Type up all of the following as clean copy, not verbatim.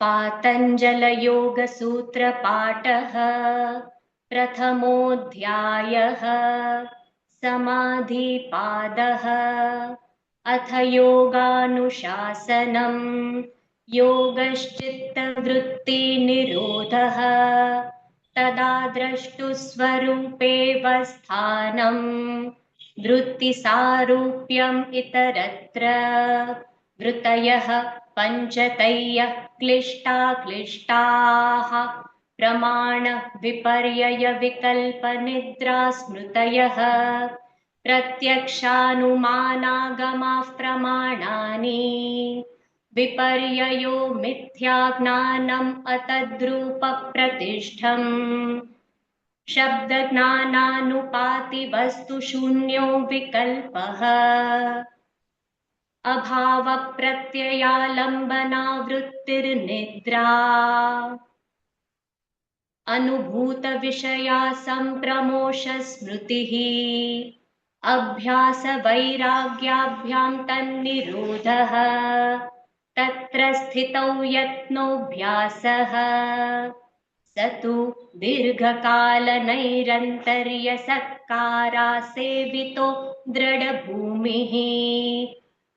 पातञ्जलयोगसूत्रपाठः प्रथमोऽध्यायः समाधिपादः। अथ योगानुशासनम् योगश्चित्तवृत्तिनिरोधः तदा द्रष्टुस्वरूपेवस्थानम् वृत्तिसारूप्यम् इतरत्र वृत्तयः पञ्चतयः क्लिष्टाः प्रमाणविपर्ययविकल्पनिद्रास्मृतयः प्रत्यक्षानुमानागमाः प्रमाणानि विपर्ययो मिथ्याज्ञानम् अतद्रूपप्रतिष्ठम् शब्दज्ञानानुपातिवस्तुशून्यो विकल्पः अभावप्रत्ययालम्बनावृत्तिर्निद्रा अनुभूतविषया सम्प्रमोषस्मृतिः अभ्यासवैराग्याभ्यां तन्निरोधः तत्र स्थितौ यत्नोऽभ्यासः स तु दीर्घकालनैरन्तर्यसत्कारासेवितो दृढभूमिः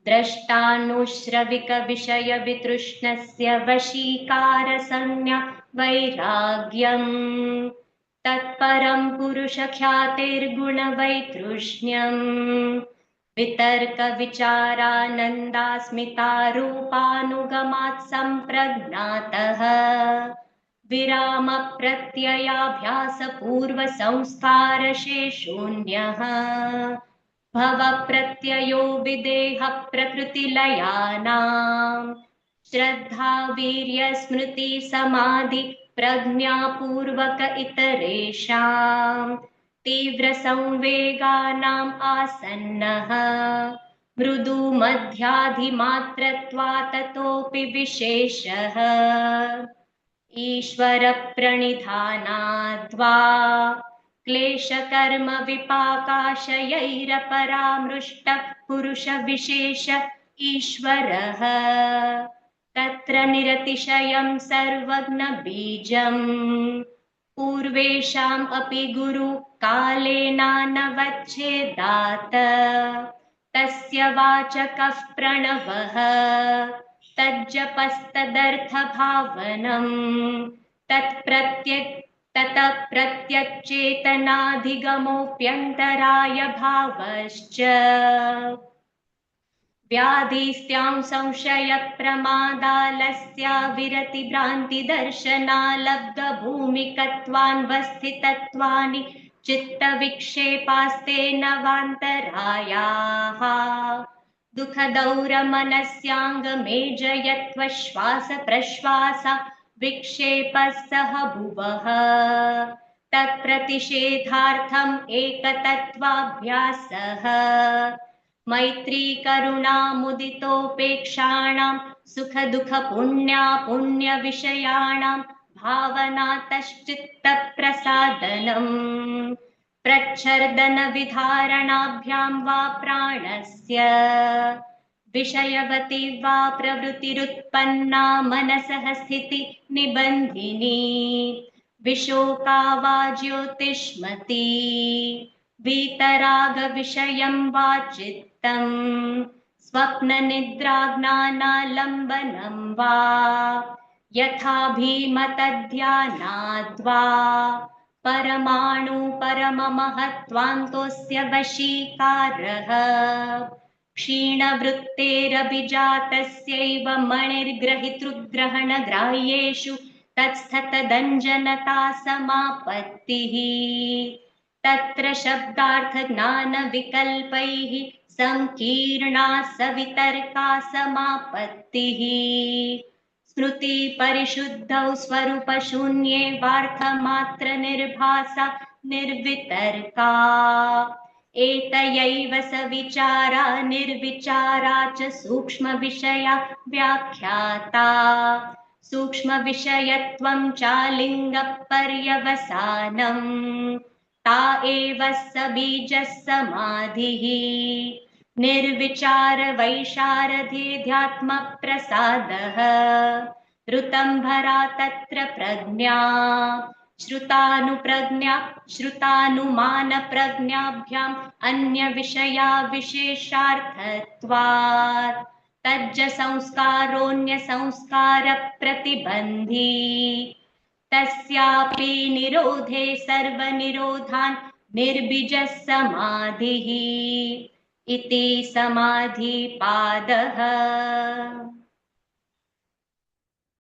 द्रष्टानुश्रविकविषयवितृष्णस्य वशीकारसंज्ञा वैराग्यम् तत्परं पुरुषख्यातेर्गुणवैतृष्ण्यम् वितर्कविचारानन्दास्मितारूपानुगमात् सम्प्रज्ञातः विरामप्रत्ययाभ्यासपूर्वसंस्कारशेषोऽन्यः भवप्रत्ययो विदेहप्रकृतिलयानाम् श्रद्धा वीर्यस्मृतिसमाधि प्रज्ञापूर्वक इतरेषाम् तीव्रसंवेगानाम् आसन्नः मृदु मध्याधिमात्रत्वात् ततोऽपि विशेषः ईश्वरप्रणिधानाद्वा क्लेशकर्म विपाकाशयैरपरामृष्टः पुरुषविशेष ईश्वरः तत्र निरतिशयं सर्वज्ञबीजम् पूर्वेषाम् अपि गुरुकालेनानवच्छेदात् तस्य वाचकः प्रणवः तज्जपस्तदर्थभावनम् ततः प्रत्यच्चेतनाधिगमोऽप्यन्तराय भावश्च व्याधिस्त्यां संशयप्रमादालस्या विरतिभ्रान्तिदर्शनालब्धभूमिकत्वान्वस्थितत्वानि चित्तविक्षेपास्ते नवान्तरायाः दुःखदौरमनस्याङ्गमेजयत्वश्वासप्रश्वास विक्षेपः सह भुवः तत्प्रतिषेधार्थम् एकतत्त्वाभ्यासः मैत्री करुणामुदितोपेक्षाणां सुखदुःखपुण्यापुण्यविषयाणां भावनातश्चित्तप्रसादनम् प्रच्छर्दनविधारणाभ्यां वा प्राणस्य विषयवती वा प्रवृत्तिरुत्पन्ना मनसः स्थिति निबन्धिनी विशोका वा ज्योतिष्मती वीतरागविषयं वा चित्तम् स्वप्ननिद्राज्ञानालम्बनं वा यथा भीमतध्यानाद्वा परमाणु परममहत्त्वान्तोऽस्य वशीकारः क्षीणवृत्तेरभिजातस्यैव मणिर्ग्रहितृग्रहणग्राह्येषु तत्स्थतदञ्जनता समापत्तिः तत्र शब्दार्थज्ञानविकल्पैः संकीर्णा सवितर्का समापत्तिः स्मृतिपरिशुद्धौ स्वरूपशून्ये वार्थमात्रनिर्भासा निर्वितर्का एतयैव सविचारा निर्विचारा च सूक्ष्मविषया व्याख्याता सूक्ष्मविषयत्वं चालिङ्गपर्यवसानम् ता एव सबीजः समाधिः निर्विचार वैशारथेऽध्यात्मप्रसादः ऋतंभरा तत्र प्रज्ञा श्रुतानुप्रज्ञा श्रुतानुमानप्रज्ञाभ्याम् अन्यविषया विशेषार्थत्वात् तज्ज संस्कारोऽन्यसंस्कारप्रतिबन्धी तस्यापि निरोधे सर्वनिरोधान् निर्बीजः समाधिः इति समाधिपादः।